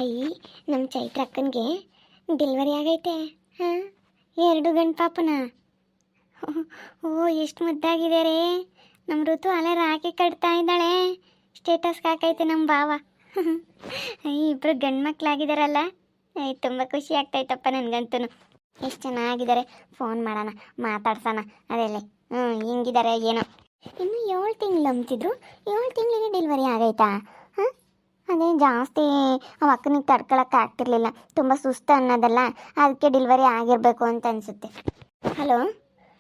ಅಯ್ಯ ನಮ್ಮ ಚೈತ್ರ ಅಕ್ಕನಿಗೆ ಡೆಲಿವರಿ ಆಗೈತೆ. ಹಾಂ, 2 ಗಂಡು ಪಾಪನ. ಓ ಎಷ್ಟು ಮುದ್ದಾಗಿದೆ ರೀ. ನಮ್ಮ ಋತು ಅಲ್ಲೇ ರಾಖಿ ಕಟ್ತಾ ಇದ್ದಾಳೆ. ಸ್ಟೇಟಸ್ಗೆ ಹಾಕೈತೆ ನಮ್ಮ ಭಾವ. ಇಬ್ಬರು ಗಂಡು ಮಕ್ಕಳಾಗಿದ್ದಾರಲ್ಲ. ತುಂಬ ಖುಷಿ ಆಗ್ತಾಯಿತ್ತಪ್ಪ ನನಗಂತೂ. ಎಷ್ಟು ಚೆನ್ನಾಗಿದ್ದಾರೆ. ಫೋನ್ ಮಾಡೋಣ, ಮಾತಾಡ್ಸೋಣ. ಅದೆಲ್ಲ ಹಿಂಗಿದ್ದಾರೆ ಏನೋ. ಇನ್ನು 7 ತಿಂಗಳು ಅಂತಿದ್ರು. 7 ತಿಂಗಳಿಗೆ ಡೆಲಿವರಿ ಆಗೈತಾ? ಹಾಂ, ಅದೇ ಜಾಸ್ತಿ ಅವ ಅಕ್ಕನಿಗೆ ತಡ್ಕೊಳಕ್ಕೆ ಆಗ್ತಿರ್ಲಿಲ್ಲ. ತುಂಬ ಸುಸ್ತು ಅನ್ನೋದಲ್ಲ, ಅದಕ್ಕೆ ಡೆಲಿವರಿ ಆಗಿರಬೇಕು ಅಂತ ಅನಿಸುತ್ತೆ. ಹಲೋ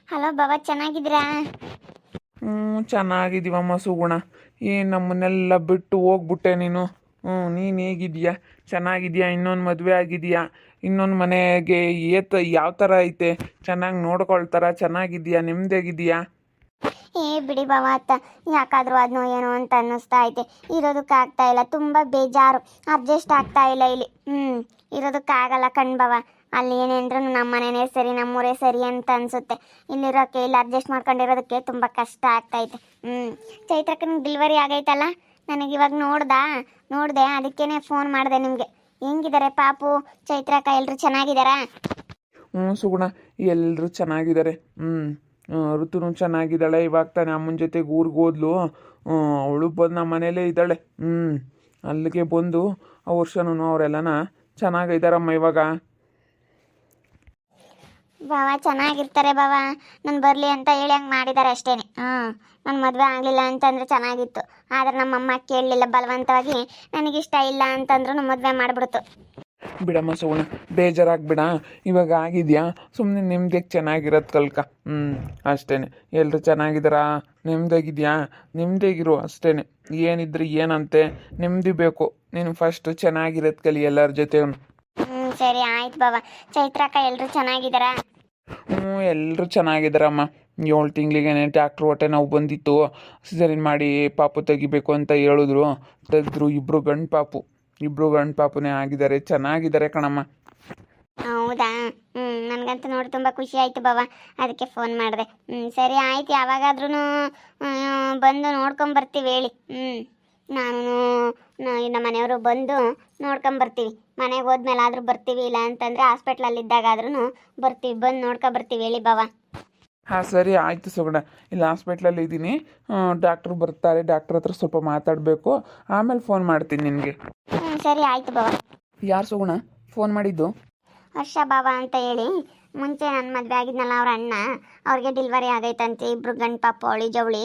ಹಲೋ ಬಾಬಾ, ಚೆನ್ನಾಗಿದ್ದೀರಾ? ಚೆನ್ನಾಗಿದ್ದೀವಮ್ಮ ಸುಗುಣ. ನಮ್ಮನ್ನೆಲ್ಲ ಬಿಟ್ಟು ಹೋಗ್ಬಿಟ್ಟೆ ನೀನು. ನೀನು ಹೇಗಿದೀಯಾ? ಚೆನ್ನಾಗಿದೆಯಾ? ಇನ್ನೊಂದು ಮದುವೆ ಆಗಿದೆಯಾ? ಇನ್ನೊಂದು ಮನೆಗೆ ಯಾವ ಥರ ಐತೆ? ಚೆನ್ನಾಗಿ ನೋಡ್ಕೊಳ್ತಾರ? ಚೆನ್ನಾಗಿದೆಯಾ? ನಿಮ್ದೇಗಿದೆಯಾ? ಬಿಡಿ ಬಾವ ಅತ್ತ, ಯಾಕಾದರೂ ಅದನ್ನೋ ಏನೋ ಅಂತ ಅನ್ನಿಸ್ತಾ ಐತೆ. ಇರೋದಕ್ಕಾಗ್ತಾ ಇಲ್ಲ, ತುಂಬ ಬೇಜಾರು. ಅಡ್ಜಸ್ಟ್ ಆಗ್ತಾ ಇಲ್ಲ ಇಲ್ಲಿ. ಇರೋದಕ್ಕಾಗಲ್ಲ ಕಣ್ಬವ. ಅಲ್ಲಿ ಏನೇಂದ್ರೂ ನಮ್ಮ ಮನೆಯೇ ಸರಿ, ನಮ್ಮೂರೇ ಸರಿ ಅಂತ ಅನಿಸುತ್ತೆ. ಇಲ್ಲಿರೋಕ್ಕೆ, ಇಲ್ಲಿ ಅಡ್ಜಸ್ಟ್ ಮಾಡ್ಕೊಂಡಿರೋದಕ್ಕೆ ತುಂಬ ಕಷ್ಟ ಆಗ್ತೈತೆ. ಚೈತ್ರಕ್ಕನಿಗೆ ಡೆಲಿವರಿ ಆಗೈತಲ್ಲ, ನನಗಿವಾಗ ನೋಡಿದೆ, ಅದಕ್ಕೇ ಫೋನ್ ಮಾಡಿದೆ ನಿಮಗೆ. ಹೆಂಗಿದ್ದಾರೆ ಪಾಪು, ಚೈತ್ರಕ್ಕ ಎಲ್ಲರೂ ಚೆನ್ನಾಗಿದ್ದಾರಾ? ಸುಗುಣ, ಎಲ್ಲರೂ ಚೆನ್ನಾಗಿದ್ದಾರೆ. ಋತುನು ಚೆನ್ನಾಗಿದ್ದಾಳೆ. ಇವಾಗ ತಾನೆ ಅಮ್ಮನ ಜೊತೆಗೆ ಊರಿಗೆ ಹೋದ್ಲು. ಅವಳು ಬಂದು ನಮ್ಮ ಮನೇಲೇ ಇದ್ದಾಳೆ. ಅಲ್ಲಿಗೆ ಬಂದು ಆ ವರ್ಷನೂ ಅವರೆಲ್ಲನ ಚೆನ್ನಾಗಿದ್ದಾರಮ್ಮ ಇವಾಗ. ಬಾವ ಚೆನ್ನಾಗಿರ್ತಾರೆ ಬಾವ. ನಾನು ಬರಲಿ ಅಂತ ಹೇಳಿ ಹಂಗೆ ಮಾಡಿದ್ದಾರೆ ಅಷ್ಟೇ. ನನ್ನ ಮದುವೆ ಆಗಲಿಲ್ಲ ಅಂತಂದರೆ ಚೆನ್ನಾಗಿತ್ತು. ಆದರೆ ನಮ್ಮಮ್ಮ ಕೇಳಲಿಲ್ಲ, ಬಲವಂತವಾಗಿ ನನಗಿಷ್ಟ ಇಲ್ಲ ಅಂತಂದ್ರೂ ಮದುವೆ ಮಾಡಿಬಿಡ್ತು. ಬಿಡಮ್ಮ ಸುಗುಣ, ಬೇಜಾರಾಗ್ಬಿಡ. ಇವಾಗ ಆಗಿದೆಯಾ, ಸುಮ್ಮನೆ ನಿಮ್ದಕ್ಕೆ ಚೆನ್ನಾಗಿರೋದು ಕಲ್ಕ. ಅಷ್ಟೇ. ಎಲ್ಲರೂ ಚೆನ್ನಾಗಿದ್ದಾರಾ? ನಿಮ್ದಾಗಿದೆಯಾ? ನಿಮ್ದೇಗಿರು ಅಷ್ಟೇ. ಏನಿದ್ರೆ ಏನಂತೆ, ನೆಮ್ಮದಿ ಬೇಕು. ನೀನು ಫಸ್ಟು ಚೆನ್ನಾಗಿರೋದು ಕಲಿ ಎಲ್ಲರ ಜೊತೆ. ಸರಿ ಆಯ್ತು ಬಾವ. ಚೈತ್ರಕ್ಕ ಎಲ್ಲರೂ ಚೆನ್ನಾಗಿದ್ದಾರಾ? ಎಲ್ಲರೂ ಚೆನ್ನಾಗಿದ್ದಾರಮ್ಮ. 7 ತಿಂಗಳಿಗೇನೆ ಡಾಕ್ಟ್ರು ಹೊಟ್ಟೆ ನೋವು ಬಂದಿತ್ತು. ಸಿಸರಿನ್ ಮಾಡಿ ಪಾಪು ತೆಗಿಬೇಕು ಅಂತ ಹೇಳಿದ್ರು. ತೆಗೆದ್ರು. ಇಬ್ಬರು ಗಂಡು ಪಾಪುನೇ ಆಗಿದ್ದಾರೆ. ಚೆನ್ನಾಗಿದ್ದಾರೆ ಕಣಮ್ಮ. ಹೌದಾ? ನನಗಂತೂ ನೋಡಿ ತುಂಬ ಖುಷಿ ಆಯಿತು ಬಾವ, ಅದಕ್ಕೆ ಫೋನ್ ಮಾಡಿದೆ. ಸರಿ ಆಯ್ತು, ಯಾವಾಗಾದ್ರೂ ಬಂದು ನೋಡ್ಕೊಂಬರ್ತೀವಿ ಹೇಳಿ. ನಾನು ನಮ್ಮ ಮನೆಯವರು ಬಂದು ನೋಡ್ಕೊಂಬರ್ತೀವಿ. ಮನೆಗೆ ಹೋದ್ಮೇಲೆ ಆದರೂ ಬರ್ತೀವಿ, ಇಲ್ಲ ಅಂತಂದರೆ ಹಾಸ್ಪಿಟ್ಲಲ್ಲಿದ್ದಾಗಾದ್ರೂ ಬರ್ತೀವಿ, ಬಂದು ನೋಡ್ಕೊಂಬರ್ತೀವಿ ಹೇಳಿ ಬಾವ. ಹಾಂ ಸರಿ ಆಯಿತು ಸುಗುಣ. ಇಲ್ಲಿ ಹಾಸ್ಪಿಟ್ಲಲ್ಲಿ ಇದ್ದೀನಿ. ಡಾಕ್ಟ್ರು ಬರ್ತಾರೆ. ಡಾಕ್ಟ್ರ್ ಹತ್ರ ಸ್ವಲ್ಪ ಮಾತಾಡಬೇಕು. ಆಮೇಲೆ ಫೋನ್ ಮಾಡ್ತೀನಿ ನಿನಗೆ. ಸರಿ ಆಯಿತು ಬಾವ. ಯಾರು ಸುಗುಣ ಫೋನ್ ಮಾಡಿದ್ದು? ಹರ್ಷ ಬಾವ ಅಂತ ಹೇಳಿ, ಮುಂಚೆ ನನ್ನ ಮದುವೆ ಆಗಿದ್ನಲ್ಲ ಅವ್ರ ಅಣ್ಣ, ಅವ್ರಿಗೆ ಡೆಲಿವರಿ ಆಗೈತಂತೆ. ಇಬ್ಬರು ಗಂಡು ಪಾಪ, ಅವಳಿ ಜವಳಿ.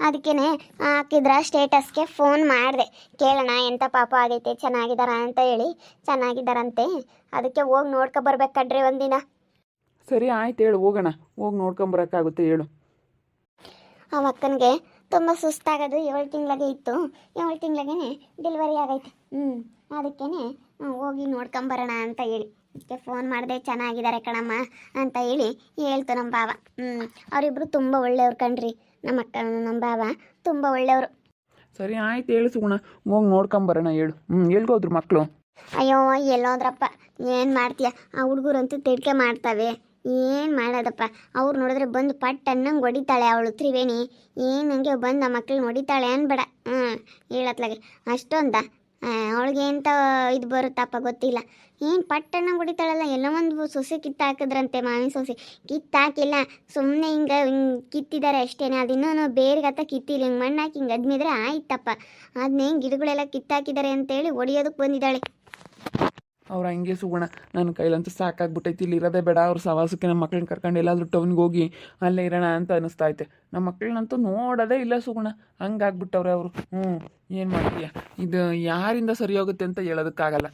ಅದಕ್ಕೇ ಹಾಕಿದ್ರ ಸ್ಟೇಟಸ್ಗೆ ಫೋನ್ ಮಾಡಿದೆ, ಕೇಳೋಣ ಎಂಥ ಪಾಪ ಆಗೈತೆ, ಚೆನ್ನಾಗಿದ್ದಾರ ಅಂತ ಹೇಳಿ. ಚೆನ್ನಾಗಿದ್ದಾರಂತೆ, ಅದಕ್ಕೆ ಹೋಗಿ ನೋಡ್ಕೊಬರ್ಬೇಕಡ್ರಿ ಒಂದಿನ. ಸರಿ ಆಯ್ತು, ಹೇಳು, ಹೋಗೋಣ. ಹೋಗಿ ನೋಡ್ಕೊಂಬರೋಕ್ಕಾಗುತ್ತೆ, ಹೇಳು. ಆ ಅಕ್ಕನಿಗೆ ತುಂಬ ಸುಸ್ತಾಗೋದು 7 ತಿಂಗಳಿಗೆ ಇತ್ತು. 7 ತಿಂಗಳಿಗೇ ಡೆಲಿವರಿ ಆಗೈತೆ. ಅದಕ್ಕೇ ಹೋಗಿ ನೋಡ್ಕೊಂಬರೋಣ ಅಂತ ಹೇಳಿ ಅದಕ್ಕೆ ಫೋನ್ ಮಾಡಿದೆ. ಚೆನ್ನಾಗಿದ್ದಾರೆ ಕಣಮ್ಮ ಅಂತ ಹೇಳಿ ಹೇಳ್ತು ನಮ್ಮ ಭಾವ. ಅವರಿಬ್ಬರು ತುಂಬ ಒಳ್ಳೆಯವ್ರು ಕಣ್ರಿ. ನಮ್ಮ ಅಕ್ಕ, ನಮ್ಮ ಭಾವ ತುಂಬ ಒಳ್ಳೆಯವರು. ಸರಿ ಆಯ್ತು, ಹೇಳು ಸುಗುಣ, ಹೋಗಿ ನೋಡ್ಕೊಂಬರೋಣ, ಹೇಳು. ಎಲ್ಗೋದ್ರು ಮಕ್ಕಳು? ಅಯ್ಯೋ ಎಲ್ಲೋದ್ರಪ್ಪ, ಏನು ಮಾಡ್ತೀಯ, ಆ ಹುಡುಗರಂತೂ ತಿಡ್ಕೆ ಮಾಡ್ತವೆ. ಏನು ಮಾಡೋದಪ್ಪ, ಅವ್ರು ನೋಡಿದ್ರೆ ಬಂದು ಪಟ್ ಅನ್ನಂಗೆ ಹೊಡಿತಾಳೆ ಅವಳು ತ್ರಿವೇಣಿ. ಏನು ಹಂಗೆ ಬಂದು ಆ ಮಕ್ಳನ್ನ ಹೊಡಿತಾಳೆ ಅನ್ಬೇಡ. ಹೇಳತ್ಲಾಗೆ ಅಷ್ಟೊಂದ ಅವಳಿಗೆ ಎಂತ ಇದು ಬರುತ್ತಪ್ಪ ಗೊತ್ತಿಲ್ಲ. ಏನು ಪಟ್ಟನ್ನಂಗೆ ಹೊಡಿತಾಳಲ್ಲ. ಎಲ್ಲ ಒಂದು ಸೊಸೆ ಕಿತ್ತಾಕಿದ್ರಂತೆ, ಮಾವಿನ ಸೊಸೆ. ಕಿತ್ತಾಕಿಲ್ಲ, ಸುಮ್ಮನೆ ಹಿಂಗೆ ಕಿತ್ತಿದ್ದಾರೆ ಅಷ್ಟೇ. ಅದಿನ್ನೂ ಬೇರೆಗತ್ತ ಕಿತ್ತಿಲ್ಲ. ಹಿಂಗೆ ಮಣ್ಣು ಹಾಕಿ ಹಿಂಗೆ ಅದ್ಮಿದ್ರೆ ಆಯ್ತಪ್ಪ. ಅದನ್ನೇ ಗಿಡಗಳೆಲ್ಲ ಕಿತ್ತಾಕಿದ್ದಾರೆ ಅಂತೇಳಿ ಹೊಡಿಯೋದಕ್ಕೆ ಬಂದಿದ್ದಾಳೆ. ಅವ್ರು ಹಂಗೆ ಸುಗುಣ, ನನ್ನ ಕೈಲಂತೂ ಸಾಕಾಗ್ಬಿಟ್ಟೈತಿ. ಇಲ್ಲಿ ಇರೋದೇ ಬೇಡ. ಅವ್ರ ಸವಾಸಕ್ಕೆ ನಮ್ಮ ಮಕ್ಳನ್ನ ಕರ್ಕೊಂಡು ಎಲ್ಲಾದರೂ ಟೌನ್ಗೆ ಹೋಗಿ ಅಲ್ಲೇ ಇರೋಣ ಅಂತ ಅನ್ನಿಸ್ತಾ ಐತೆ. ನಮ್ಮ ಮಕ್ಕಳನ್ನಂತೂ ನೋಡೋದೇ ಇಲ್ಲ ಸುಗುಣ, ಹಂಗಾಗ್ಬಿಟ್ಟವ್ರೆ ಅವರು. ಏನು ಮಾಡ್ತೀಯ, ಇದು ಯಾರಿಂದ ಸರಿ ಹೋಗುತ್ತೆ ಅಂತ ಹೇಳೋದಕ್ಕಾಗಲ್ಲ.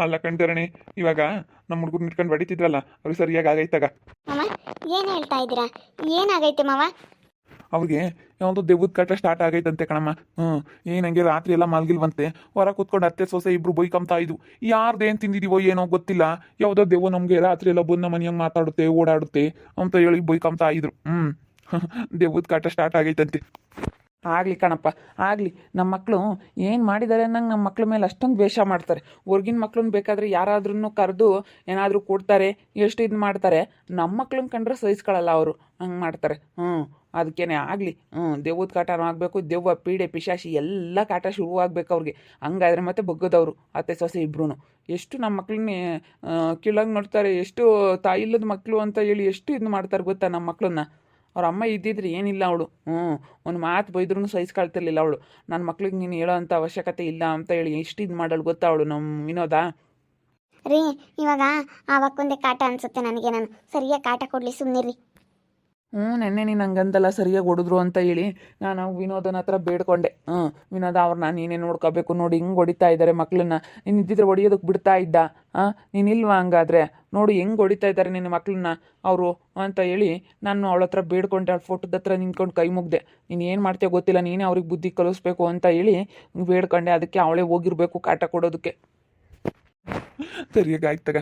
ಅಲ್ಲ ಕಣ್ತರಣಿ, ಇವಾಗ ನಮ್ಮ ಹುಡುಗರು ಇಟ್ಕೊಂಡು ಹೊಡಿತಿದ್ರಲ್ಲ, ಅವ್ರಿಗೆ ಸರಿಯಾಗಿ ಆಗೈತಾಗ. ಏನು ಹೇಳ್ತಾ ಇದ್ದೀರಾ? ಏನಾಗೈತೆ ಮಾವ? ಅವ್ರಿಗೆ ಯಾವುದು ದೆವ್ವದ ಕಾಟ ಸ್ಟಾರ್ಟ್ ಆಗೈತಂತೆ ಕಣಮ್ಮ. ಏನಂಗೆ ರಾತ್ರಿ ಎಲ್ಲ ಮಲ್ಗಿಲ್ವಂತೆ. ಹೊರ ಕೂತ್ಕೊಂಡು ಅತ್ತೆ ಸೊಸೆ ಇಬ್ರು ಬೈಕಂತ ಇದ್ವು. ಯಾರ್ದೇನು ತಿಂದಿದೀವೋ ಏನೋ ಗೊತ್ತಿಲ್ಲ, ಯಾವುದೋ ದೆವ್ವ ನಮಗೆ ರಾತ್ರಿ ಎಲ್ಲ ಬಂದು ಮನೆಯಂಗೆ ಮಾತಾಡುತ್ತೆ, ಓಡಾಡುತ್ತೆ ಅಂತ ಹೇಳಿ ಬೈಕಂತ ಇದ್ರು. ದೆವ್ವದ ಕಾಟ ಸ್ಟಾರ್ಟ್ ಆಗೈತಂತೆ. ಆಗಲಿ ಕಣಪ್ಪ, ಆಗಲಿ. ನಮ್ಮ ಮಕ್ಕಳು ಏನು ಮಾಡಿದ್ದಾರೆ ಅನ್ನಂಗೆ ನಮ್ಮ ಮಕ್ಳ ಮೇಲೆ ಅಷ್ಟೊಂದು ದ್ವೇಷ ಮಾಡ್ತಾರೆ. ಹೊರ್ಗಿನ ಮಕ್ಳನ್ನ ಬೇಕಾದರೆ ಯಾರಾದ್ರೂ ಕರೆದು ಏನಾದರೂ ಕೊಡ್ತಾರೆ, ಎಷ್ಟು ಇದು ಮಾಡ್ತಾರೆ. ನಮ್ಮ ಮಕ್ಳನ್ನ ಕಂಡ್ರೆ ಸಹಿಸ್ಕೊಳ್ಳಲ್ಲ ಅವರು, ಹಂಗೆ ಮಾಡ್ತಾರೆ. ಅದಕ್ಕೇನೆ ಆಗಲಿ ದೆವ್ವದ ಕಾಟನೂ ಆಗಬೇಕು, ದೆವ್ವ ಪೀಡೆ ಪಿಶಾಚಿ ಎಲ್ಲ ಕಾಟ ಶುರುವಾಗಬೇಕು ಅವ್ರಿಗೆ. ಹಂಗಾದ್ರೆ ಮತ್ತೆ ಬಗ್ಗದವರು ಅತ್ತೆ ಸೊಸೆ ಇಬ್ರು ಎಷ್ಟು ನಮ್ಮ ಮಕ್ಳನ್ನೇ ಕೀಳಾಗಿ ನೋಡ್ತಾರೆ, ಎಷ್ಟು ತಾಯಿಲ್ಲದ ಮಕ್ಕಳು ಅಂತ ಹೇಳಿ ಎಷ್ಟು ಇದು ಮಾಡ್ತಾರೆ ಗೊತ್ತಾ ನಮ್ಮ ಮಕ್ಕಳನ್ನ. ಅವ್ರ ಅಮ್ಮ ಇದ್ದಿದ್ರೆ ಏನಿಲ್ಲ ಅವಳು ಒಂದು ಮಾತು ಬೈದ್ರೂ ಸಹಿಸ್ಕೊಳ್ತಿರ್ಲಿಲ್ಲ ಅವಳು. ನನ್ನ ಮಕ್ಳಿಗೆ ನೀನು ಹೇಳೋ ಅಂಥ ಅವಶ್ಯಕತೆ ಇಲ್ಲ ಅಂತ ಹೇಳಿ ಎಷ್ಟು ಇದು ಮಾಡಲು ಗೊತ್ತಾ ಅವಳು ನಮ್ಮ ವಿನೋದ. ರೀ ಇವಾಗ ಆವಕ್ಕೊಂದೇ ಕಾಟ ಅನ್ಸುತ್ತೆ ನನಗೆ, ನಾನು ಸರಿಯಾಗಿ ಕಾಟ ಕೊಡಲಿ ಸುಮ್ಮನಿರಿ. ನೆನ್ನೆ ನೀನು ಹಂಗಂತಲ್ಲ ಸರಿಯಾಗಿ ಹೊಡಿದ್ರು ಅಂತ ಹೇಳಿ ನಾನು ವಿನೋದನ ಹತ್ರ ಬೇಡ್ಕೊಂಡೆ. ವಿನೋದ ಅವ್ರನ್ನ ನೀನೇ ನೋಡ್ಕೋಬೇಕು, ನೋಡಿ ಹಿಂಗೆ ಹೊಡಿತಾ ಇದ್ದಾರೆ ಮಕ್ಕಳನ್ನ, ನೀನು ಇದ್ದಿದ್ರೆ ಹೊಡಿಯೋದಕ್ಕೆ ಬಿಡ್ತಾ ಇದ್ದ? ನೀನಿಲ್ವಾ ಹಂಗಾದ್ರೆ? ನೋಡಿ ಹೆಂಗೆ ಹೊಡಿತಾ ಇದ್ದಾರೆ ನಿನ್ನ ಮಕ್ಕಳನ್ನ ಅವರು ಅಂತ ಹೇಳಿ ನಾನು ಅವಳ ಹತ್ರ ಬೇಡ್ಕೊಂಡೆ. ಅವಳ ಫೋಟೋದ ಹತ್ರ ನಿಂತ್ಕೊಂಡು ಕೈ ಮುಗ್ದೆ. ನೀನು ಏನು ಮಾಡ್ತೀಯೋ ಗೊತ್ತಿಲ್ಲ, ನೀನೇ ಅವ್ರಿಗೆ ಬುದ್ಧಿ ಕಲಿಸ್ಬೇಕು ಅಂತ ಹೇಳಿ ಬೇಡ್ಕೊಂಡೆ. ಅದಕ್ಕೆ ಅವಳೇ ಹೋಗಿರ್ಬೇಕು ಕಾಟ ಕೊಡೋದಕ್ಕೆ. ಸರಿಯಾಗಿ ಆಯ್ತಾಗ.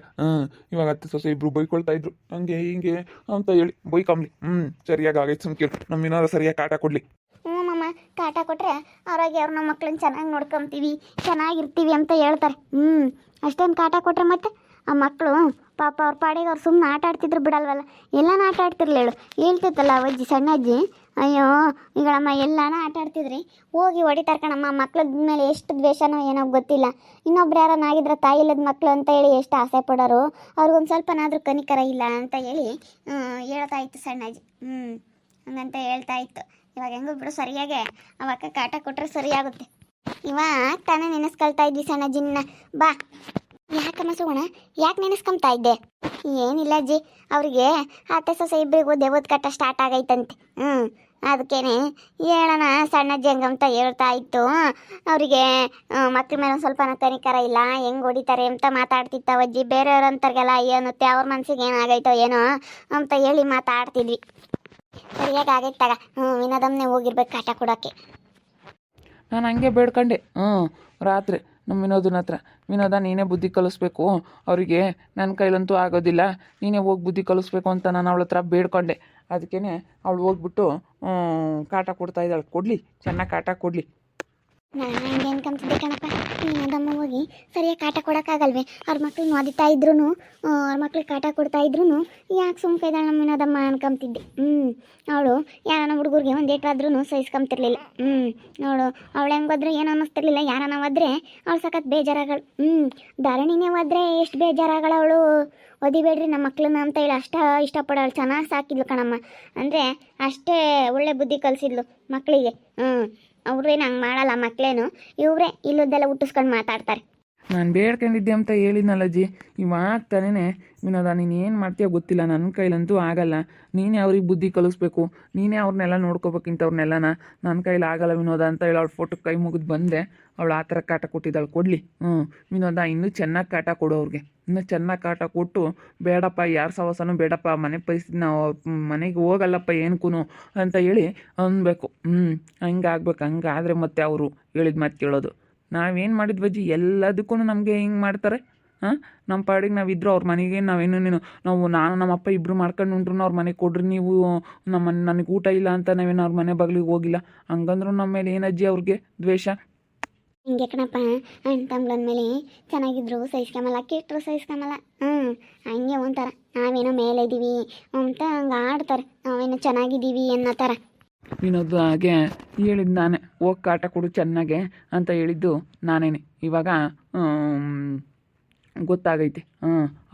ಇವಾಗ ಅತ್ತೆ ಸೊಸೆ ಇಬ್ರು ಬೈಕೊಳ್ತಾ ಇದ್ರು, ಹಂಗೆ ಹಿಂಗೆ ಅಂತ ಹೇಳಿ ಬೈಕಂಬ್ಲಿ. ಸರಿಯಾಗಿ ಆಗೈತೆ ಸುಮ್ಕಿರು. ನಮ್ಮ ವಿನೋದ ಸರಿಯಾಗಿ ಕಾಟ ಕೊಡ್ಲಿ. ಹ್ಞೂ ಮಮ್ಮ, ಕಾಟ ಕೊಟ್ಟರೆ ಅವ್ರಾಗೆ ಅವ್ರು ನಮ್ಮ ಮಕ್ಳನ್ನ ಚೆನ್ನಾಗಿ ನೋಡ್ಕೊತೀವಿ, ಚೆನ್ನಾಗಿರ್ತೀವಿ ಅಂತ ಹೇಳ್ತಾರೆ. ಅಷ್ಟೊಂದು ಕಾಟ ಕೊಟ್ಟರೆ ಮತ್ತೆ ಆ ಮಕ್ಕಳು ಪಾಪ ಅವ್ರ ಪಾಡಿಗೆ ಅವ್ರು ಸುಮ್ಮನೆ ಆಟ ಆಡ್ತಿದ್ರು ಬಿಡಲ್ವಲ್ಲ. ಎಲ್ಲಾನ ಆಟ ಆಡ್ತಿರ್ಲೇಳು ಹೇಳ್ತಿತ್ತಲ್ಲ ಅವಜ್ಜಿ, ಸಣ್ಣ ಅಜ್ಜಿ. ಅಯ್ಯೋ ಈಗಳಮ್ಮ ಎಲ್ಲಾನ ಆಟ ಆಡ್ತಿದ್ರಿ, ಹೋಗಿ ಹೊಡಿತಾರೆ ಕಣಮ್ಮ. ಮಕ್ಳ ಮೇಲೆ ಎಷ್ಟು ದ್ವೇಷನೋ ಏನೋ ಗೊತ್ತಿಲ್ಲ. ಇನ್ನೊಬ್ರು ಯಾರನ್ನಾಗಿದ್ರೆ ತಾಯಿ ಇಲ್ಲದ ಮಕ್ಕಳು ಅಂತ ಹೇಳಿ ಎಷ್ಟು ಆಸೆ ಪಡೋರು, ಅವ್ರಿಗೊಂದು ಸ್ವಲ್ಪನಾದರೂ ಕನಿಕರ ಇಲ್ಲ ಅಂತ ಹೇಳಿ ಹೇಳ್ತಾ ಇತ್ತು ಸಣ್ಣಜ್ಜಿ. ಹಂಗಂತ ಹೇಳ್ತಾ ಇತ್ತು. ಇವಾಗ ಹೆಂಗೋ ಬಿಡು, ಸರಿಯಾಗೆ ಅವಕ್ಕ ಕಾಟ ಕೊಟ್ಟರೆ ಸರಿಯಾಗುತ್ತೆ. ಇವಾಗ ತಾನೇ ನೆನೆಸ್ಕೊಳ್ತಾ ಇದ್ವಿ ಸಣ್ಣಜ್ಜಿನ. ಬಾ. ಯಾಕಮ್ಮ ಸುಗುಣ, ಯಾಕೆ ನೆನೆಸ್ಕೊಂತಾ ಇದ್ದೆ? ಏನಿಲ್ಲ ಅಜ್ಜಿ, ಅವ್ರಿಗೆ ಅತ್ತೆ ಸೊಸೆ ಇಬ್ಬರಿಗೂ ದೆವ್ವದ ಕಟ್ಟ ಸ್ಟಾರ್ಟ್ ಆಗೈತಂತೆ. ಅದಕ್ಕೇನೆ ಹೇಳೋಣ ಸಣ್ಣಜ್ಜಿ ಹಂಗಂತ ಹೇಳ್ತಾ ಇತ್ತು. ಅವರಿಗೆ ಮಕ್ಳ ಮೇಲೆ ಒಂದು ಸ್ವಲ್ಪ ಕನಿಕರ ಇಲ್ಲ, ಹೆಂಗೆ ಹೊಡಿತಾರೆ ಅಂತ ಮಾತಾಡ್ತಿತ್ತು ಅಜ್ಜಿ. ಬೇರೆಯವ್ರ ಅಂತರ್ಗೆಲ್ಲ ಏನುತ್ತೆ, ಅವ್ರ ಮನ್ಸಿಗೆ ಏನಾಗೈತೋ ಏನೋ ಅಂತ ಹೇಳಿ ಮಾತಾಡ್ತಿದ್ವಿ. ಸರಿಯಾಗಿ ಆಗೈತಾಗ. ವಿನೋದಮ್ನೇ ಹೋಗಿರ್ಬೇಕು ಕಾಟ ಕೊಡೋಕ್ಕೆ. ನಾನು ಹಂಗೆ ಬೇಡ್ಕೊಂಡೆ ರಾತ್ರಿ ನಮ್ಮ ವಿನೋದನ ಹತ್ರ. ವಿನೋದ ನೀನೇ ಬುದ್ಧಿ ಕಲಿಸ್ಬೇಕು ಅವರಿಗೆ, ನನ್ನ ಕೈಲಂತೂ ಆಗೋದಿಲ್ಲ, ನೀನೇ ಹೋಗಿ ಬುದ್ಧಿ ಕಲಿಸ್ಬೇಕು ಅಂತ ನಾನು ಅವಳ ಹತ್ರ ಬೇಡ್ಕೊಂಡೆ. ಅದಕ್ಕೇ ಅವಳು ಹೋಗ್ಬಿಟ್ಟು ಕಾಟ ಕೊಡ್ತಾ ಇದ್ದಾಳೆ. ಕೊಡಲಿ, ಚೆನ್ನಾಗಿ ಕಾಟ ಕೊಡಲಿ. ನಾನು ಹಂಗೆ ಅನ್ಕೊಂತಿದ್ದೆ ಕಣಪ್ಪ. ವಿನೋದಮ್ಮ ಹೋಗಿ ಸರಿಯಾಗಿ ಕಾಟ ಕೊಡೋಕ್ಕಾಗಲ್ವೇ? ಅವ್ರ ಮಕ್ಳು ಓದಿತಾ ಇದ್ರು, ಅವ್ರ ಮಕ್ಳಿಗೆ ಕಾಟ ಕೊಡ್ತಾ ಇದ್ರು ಯಾಕೆ ಸುಮ್ಕ ಇದ್ದಾಳೆ ನಮ್ಮ ವಿನೋದಮ್ಮ ಅನ್ಕೊಂತಿದ್ದೆ. ಅವಳು ಯಾರನ್ನ ಹುಡುಗರಿಗೆ ಒಂದು ಏಟಾದ್ರೂ ಸಹಿಸ್ಕೊಂತಿರ್ಲಿಲ್ಲ. ನೋಡು ಅವಳು ಹೆಂಗೆ ಹೋದ್ರೆ ಏನು ಅನ್ನಿಸ್ತಿರ್ಲಿಲ್ಲ. ಯಾರನ್ನ ಹೋದ್ರೆ ಅವಳು ಸಖತ್ ಬೇಜಾರಾಗಳು. ಧರಣಿನೇ ಹೋದ್ರೆ ಎಷ್ಟು ಬೇಜಾರಾಗಳ ಅವಳು. ಓದಿಬೇಡ್ರಿ ನಮ್ಮ ಮಕ್ಳನ್ನ ಅಂತ ಹೇಳಿ ಅಷ್ಟ ಇಷ್ಟಪಡೋಳು. ಚೆನ್ನಾಗಿ ಸಾಕಿದ್ಲು ಕಣಮ್ಮ. ಅಂದರೆ ಅಷ್ಟೇ ಒಳ್ಳೆ ಬುದ್ಧಿ ಕಲಿಸಿದ್ಲು ಮಕ್ಕಳಿಗೆ. ಅವ್ರೇನು ಹಂಗೆ ಮಾಡಲ್ಲ ಮಕ್ಕಳೇನು, ಇವರೇ ಇಲ್ಲದ್ದೆಲ್ಲ ಹುಟ್ಟಿಸ್ಕೊಂಡು ಮಾತಾಡ್ತಾರೆ. ನಾನು ಬೇಡ್ಕೊಂಡಿದ್ದೆ ಅಂತ ಹೇಳಿದ್ನಲ್ಲಜ್ಜಿ, ಇವಾಗ ತಾನೇ ವಿನೋದ ನೀನು ಏನು ಮಾಡ್ತೀಯೋ ಗೊತ್ತಿಲ್ಲ, ನನ್ನ ಕೈಲಂತೂ ಆಗಲ್ಲ. ನೀನೇ ಅವ್ರಿಗೆ ಬುದ್ಧಿ ಕಲಿಸ್ಬೇಕು, ನೀನೇ ಅವ್ರನ್ನೆಲ್ಲ ನೋಡ್ಕೋಬೇಕಿಂತವ್ರನ್ನೆಲ್ಲನ. ನನ್ನ ಕೈಲಿ ಆಗಲ್ಲ ವಿನೋದ ಅಂತ ಹೇಳಿ ಅವಳು ಫೋಟೋಕ್ಕೆ ಕೈ ಮುಗಿದು ಬಂದೆ. ಅವಳು ಆ ಥರ ಕಾಟ ಕೊಟ್ಟಿದ್ದಾಳೆ. ಕೊಡಲಿ. ವಿನೋದ ಇನ್ನೂ ಚೆನ್ನಾಗಿ ಕಾಟ ಕೊಡು ಅವ್ರಿಗೆ, ಇನ್ನೂ ಚೆನ್ನಾಗಿ ಕಾಟ ಕೊಟ್ಟು ಬೇಡಪ್ಪ ಯಾರ ಸಹವಾಸನೂ ಬೇಡಪ್ಪ, ಮನೆ ಪರಿಸ್ಥಿತಿ ನಾವು ಮನೆಗೆ ಹೋಗಲ್ಲಪ್ಪ ಏನಕ್ಕೂ ಅಂತ ಹೇಳಿ ಅನ್ಬೇಕು. ಹಂಗೆ ಆಗ್ಬೇಕು. ಹಂಗಾದರೆ ಮತ್ತೆ ಅವರು ಹೇಳಿದ ಮಾತು ಕೇಳೋದು. ನಾವೇನು ಮಾಡಿದ್ವಜ್ಜಿ ಎಲ್ಲದಕ್ಕೂ ನಮಗೆ ಹಿಂಗೆ ಮಾಡ್ತಾರೆ. ನಮ್ಮ ಪಾಡಿಗೆ ನಾವಿದ್ರು ಅವ್ರ ಮನೆಗೆ ನಾವೇನು ನಾನು ನಮ್ಮಪ್ಪ ಇಬ್ಬರು ಮಾಡ್ಕೊಂಡು ಉಂಡ್ರು ಅವ್ರ ಮನೆಗೆ ಕೊಡ್ರಿ ನೀವು, ನನಗೆ ಊಟ ಇಲ್ಲ ಅಂತ ನಾವೇನು ಅವ್ರ ಮನೆ ಬಾಗಿಲಿಗೆ ಹೋಗಿಲ್ಲ. ಹಂಗಂದ್ರು ನಮ್ಮ ಮೇಲೆ ಏನಜ್ಜಿ ಅವ್ರಿಗೆ ದ್ವೇಷ? ಹಿಂಗೆ ಕಣಪ್ಪ, ಅಣ್ಣ ತಮ್ಮನ ಮೇಲೆ ಚೆನ್ನಾಗಿದ್ರು ಸಹಿಸ್ಕೊಂಬಲ್ಲ, ಕೆಟ್ಟರು ಸಹಿಸ್ಕೊಂಬಲ್ಲ. ಹಂಗೆ ಒಂಥರ ನಾವೇನೋ ಮೇಲೆ ಇದ್ದೀವಿ ಅಂತ ಹಂಗೆ ಆಡ್ತಾರೆ, ನಾವೇನೋ ಚೆನ್ನಾಗಿದ್ದೀವಿ ಅನ್ನೋ ಥರ. ವಿನೋದ ಹಾಗೆ ಹೇಳಿದ್ದು ನಾನೇ, ಹೋಗಿ ಕಾಟ ಕೊಡು ಚೆನ್ನಾಗೆ ಅಂತ ಹೇಳಿದ್ದು ನಾನೇನೆ. ಇವಾಗ ಗೊತ್ತಾಗೈತೆ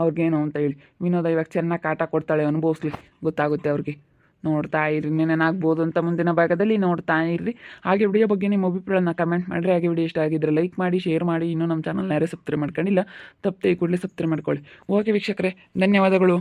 ಅವ್ರಿಗೇನು ಅಂತ ಹೇಳಿ. ವಿನೋದ ಇವಾಗ ಚೆನ್ನಾಗಿ ಕಾಟ ಕೊಡ್ತಾಳೆ, ಅನುಭವಿಸ್ಲಿ, ಗೊತ್ತಾಗುತ್ತೆ ಅವ್ರಿಗೆ. ನೋಡ್ತಾ ಇರ್ರಿ, ನೆನೇನಾಗ್ಬೋದು ಅಂತ ಮುಂದಿನ ಭಾಗದಲ್ಲಿ ನೋಡ್ತಾ ಇರ್ರಿ. ಹಾಗೆ ವಿಡಿಯೋ ಬಗ್ಗೆ ನಿಮ್ಮ ಅಭಿಪ್ರಾಯನ ಕಮೆಂಟ್ ಮಾಡಿರಿ. ಹಾಗೆ ವಿಡಿಯೋ ಇಷ್ಟ ಆಗಿದ್ರೆ ಲೈಕ್ ಮಾಡಿ, ಶೇರ್ ಮಾಡಿ. ಇನ್ನೂ ನಮ್ಮ ಚಾನಲ್ನ ಯಾರೇ ಸಬ್ಸ್ಕ್ರೈಬ್ ಮಾಡ್ಕೊಂಡಿಲ್ಲ, ತಪ್ಪದೆ ಕೂಡಲೇ ಸಬ್ಸ್ಕ್ರೈಬ್ ಮಾಡ್ಕೊಳ್ಳಿ. ಓಕೆ ವೀಕ್ಷಕರೇ, ಧನ್ಯವಾದಗಳು.